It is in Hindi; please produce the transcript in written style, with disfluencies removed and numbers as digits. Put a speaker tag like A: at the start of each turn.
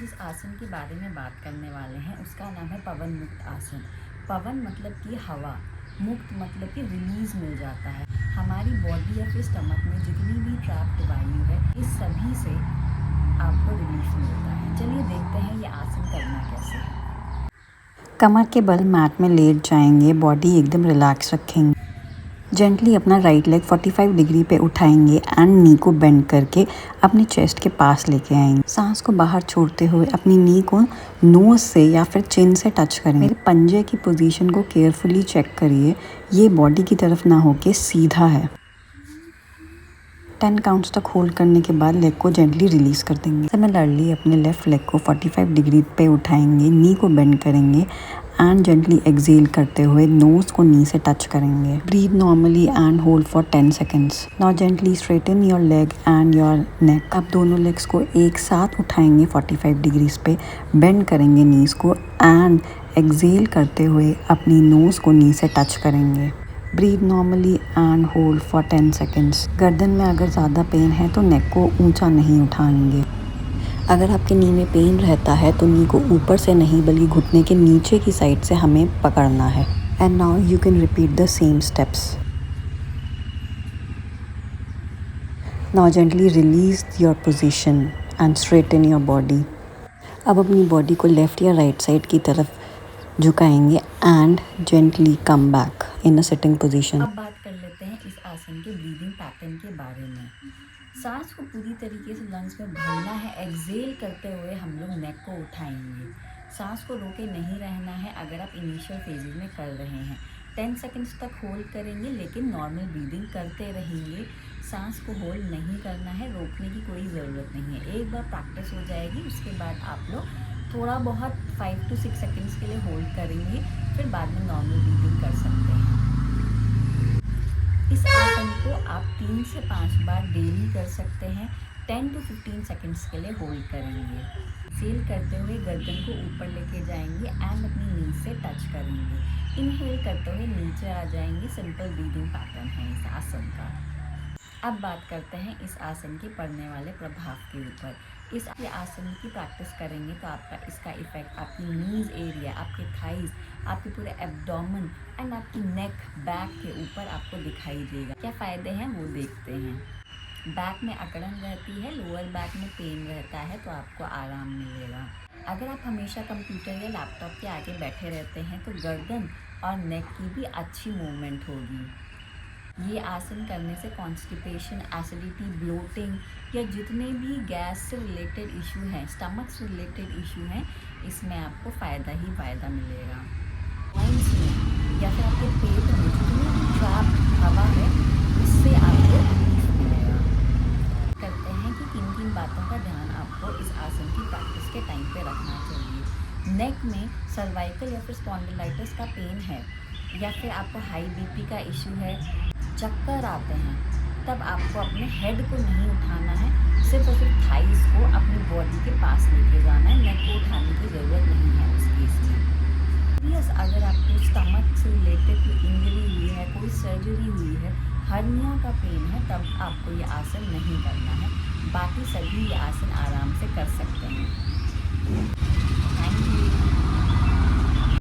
A: जिस आसन के बारे में बात करने वाले हैं उसका नाम है पवन मुक्त आसन। पवन मतलब कि हवा, मुक्त मतलब कि रिलीज मिल जाता है। हमारी बॉडी या फिर स्टमक में जितनी भी ट्रैप्ड वायु है इस सभी से आपको रिलीफ मिलता है। चलिए देखते हैं ये आसन करना कैसे है।
B: कमर के बल मैट में लेट जाएंगे, बॉडी एकदम रिलैक्स रखेंगे। जेंटली अपना राइट लेग 45 डिग्री पे उठाएंगे एंड नी को बेंड करके अपनी चेस्ट के पास लेके आएंगे। सांस को बाहर छोड़ते हुए अपनी नी को नोज से या फिर चिन से टच करेंगे। मेरे पंजे की पोजीशन को केयरफुली चेक करिए, ये बॉडी की तरफ ना होके सीधा है। 10 काउंट्स तक होल्ड करने के बाद लेग को जेंटली रिलीज कर देंगे। सिमिलरली अपने लेफ्ट लेग को 45 डिग्री पे उठाएंगे, नी को बेंड करेंगे एंड जेंटली एक्सेल करते हुए नोज को नी से टच करेंगे। Breathe normally and hold for 10 seconds. Now gently straighten your leg and your neck. अब दोनों लेग्स को एक साथ उठाएंगे 45 डिग्रीज पे, बेंड करेंगे नीज को एंड एक्सेल करते हुए अपनी नोज को नी से टच करेंगे। Breathe normally and hold for 10 seconds. गर्दन में अगर ज़्यादा पेन है तो नेक को ऊंचा नहीं उठाएंगे। अगर आपके नी में पेन रहता है तो नी को ऊपर से नहीं बल्कि घुटने के नीचे की साइड से हमें पकड़ना है। And now you can repeat the same steps. Now gently release your position and straighten your body. अब अपनी बॉडी को लेफ्ट या राइट साइड की तरफ झुकाएंगे and gently come back in a sitting position.
A: अब बात कर लेते हैं इस आसन के ब्रीदिंग पैटर्न के बारे में। सांस को पूरी तरीके से लंग्स में भरना है। एक्सेल करते हुए हम लोग नेक को उठाएंगे। सांस को रोके नहीं रहना है अगर आप इनिशियल फेजेस में कर रहे हैं। 10 सेकेंड्स तक होल्ड करेंगे लेकिन नॉर्मल ब्रीदिंग करते रहेंगे। सांस को होल्ड नहीं करना है, रोकने की कोई ज़रूरत नहीं है। एक बार प्रैक्टिस हो जाएगी उसके बाद आप लोग थोड़ा बहुत 5 to 6 सेकेंड्स के लिए होल्ड करेंगे, फिर बाद में नॉर्मल ब्रीदिंग कर सकते हैं। इस आसन को आप 3 से 5 बार डेली कर सकते हैं। 10 to 15 सेकेंड्स के लिए होल्ड करेंगे। एक्सेल करते हुए गर्दन को ऊपर लेके जाएंगे एंड अपनी नी से टच करेंगे। इनहेल करते हुए नीचे आ जाएंगे। सिंपल ब्रीदिंग पैटर्न है इस आसन का। अब बात करते हैं इस आसन के पड़ने वाले प्रभाव के ऊपर। इस आसन की प्रैक्टिस करेंगे तो आपका इसका इफेक्ट आपकी नीज एरिया, आपके थाइज, आपके पूरे एब्डोमेन एंड आपकी नेक, बैक के ऊपर आपको दिखाई देगा। क्या फ़ायदे हैं वो देखते हैं। बैक में अकड़न रहती है, लोअर बैक में पेन रहता है तो आपको आराम मिलेगा। अगर आप हमेशा कंप्यूटर या लैपटॉप के आगे बैठे रहते हैं तो गर्दन और नेक की भी अच्छी मूवमेंट होगी। ये आसन करने से कॉन्स्टिपेशन, एसिडिटी, ब्लोटिंग या जितने भी गैस से रिलेटेड इशू हैं, स्टमक से रिलेटेड इशू हैं, इसमें आपको फ़ायदा ही फ़ायदा मिलेगा। लंग्स में या फिर आपके पेट में जितनी भी ट्रैप हवा है उससे आपको रिलीफ मिलेगा। करते हैं कि किन किन बातों का ध्यान आपको इस आसन की प्रैक्टिस के टाइम पे रखना चाहिए। नेक में सर्वाइकल या फिर स्पॉन्डिलाइटिस का पेन है या फिर आपको हाई बीपी का इशू है, चक्कर आते हैं, तब आपको अपने हेड को नहीं उठाना है, सिर्फ और सिर्फ थाइस को अपनी बॉडी के पास लेके जाना है। नेक को उठाने की ज़रूरत नहीं है उस केस में। यस, अगर आपको स्टमक से रिलेटेड कोई इंजरी हुई है, कोई सर्जरी हुई है, हर्निया का पेन है, तब आपको ये आसन नहीं करना है। बाकी सभी ये आसन आराम से कर सकते हैं। Thank you.